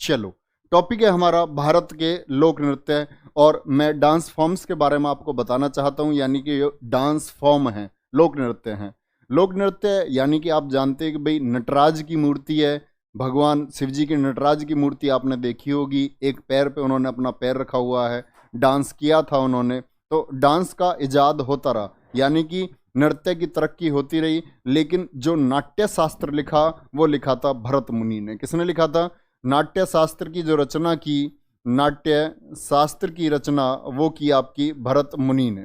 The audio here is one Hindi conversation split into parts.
चलो, टॉपिक है हमारा भारत के लोक नृत्य, और मैं डांस फॉर्म्स के बारे में आपको बताना चाहता हूँ, यानी कि ये डांस फॉर्म है, लोक नृत्य हैं। लोक नृत्य यानी कि आप जानते हैं कि भाई नटराज की मूर्ति है, भगवान शिव जी की नटराज की मूर्ति आपने देखी होगी, एक पैर पे उन्होंने अपना पैर रखा हुआ है, डांस किया था उन्होंने। तो डांस का इजाद होता रहा, यानी कि नृत्य की तरक्की होती रही, लेकिन जो नाट्य शास्त्र लिखा वो लिखा था भरत मुनि ने। किसने लिखा था? नाट्य शास्त्र की जो रचना की, नाट्य शास्त्र की रचना वो की आपकी भरत मुनि ने।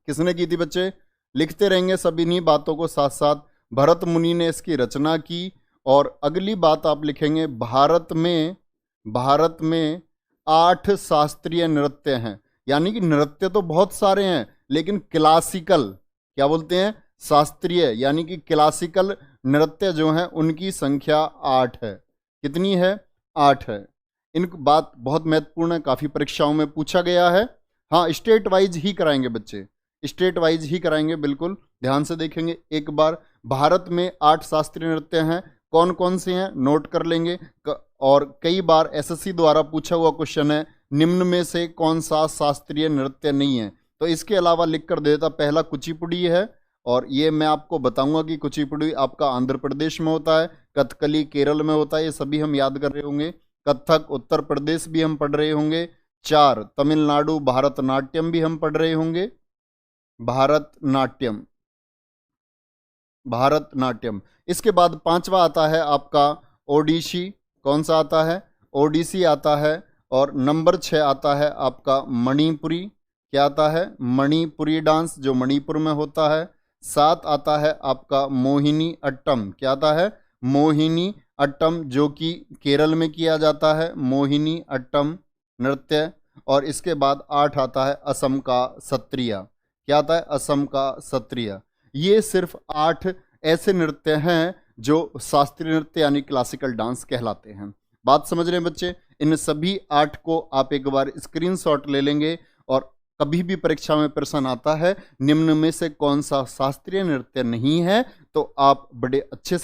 किसने की थी बच्चे? लिखते रहेंगे सब इन्हीं बातों को साथ साथ। भरत मुनि ने इसकी रचना की। और अगली बात आप लिखेंगे, भारत में 8 शास्त्रीय नृत्य हैं। यानी कि नृत्य तो बहुत सारे हैं, लेकिन क्लासिकल, क्या बोलते हैं, शास्त्रीय यानी कि क्लासिकल नृत्य जो हैं उनकी संख्या 8 है। कितनी है? 8 है। इन बात बहुत महत्वपूर्ण है, काफ़ी परीक्षाओं में पूछा गया है। हाँ, स्टेट वाइज ही कराएंगे बच्चे, स्टेट वाइज ही कराएंगे, बिल्कुल ध्यान से देखेंगे एक बार। भारत में 8 शास्त्रीय नृत्य हैं, कौन कौन से हैं नोट कर लेंगे। और कई बार एसएससी द्वारा पूछा हुआ क्वेश्चन है, निम्न में से कौन सा शास्त्रीय नृत्य नहीं है। तो इसके अलावा लिख कर देता, पहला कुचिपुड़ी है, और ये मैं आपको बताऊंगा कि कुचिपुड़ी आपका आंध्र प्रदेश में होता है, कथकली केरल में होता है, ये सभी हम याद कर रहे होंगे। कथक उत्तर प्रदेश भी हम पढ़ रहे होंगे। 4 तमिलनाडु भारतनाट्यम भी हम पढ़ रहे होंगे, भारतनाट्यम, भारतनाट्यम। इसके बाद 5वां आता है आपका ओडिसी। कौन सा आता है? ओडिसी आता है। और नंबर 6 आता है आपका मणिपुरी। क्या आता है? मणिपुरी डांस, जो मणिपुर में होता है। 7 आता है आपका मोहिनी अट्टम। क्या आता है? मोहिनी अट्टम, जो कि केरल में किया जाता है, मोहिनी अट्टम नृत्य। और इसके बाद 8 आता है असम का सत्रिया। क्या आता है? असम का सत्रिया। ये सिर्फ 8 ऐसे नृत्य हैं जो शास्त्रीय नृत्य यानी क्लासिकल डांस कहलाते हैं। बात समझ रहे हैं बच्चे? इन सभी 8 को आप एक बार स्क्रीनशॉट ले लेंगे, और कभी भी परीक्षा में प्रश्न आता है निम्न में से कौन सा शास्त्रीय नृत्य नहीं है, तो आप बड़े अच्छे से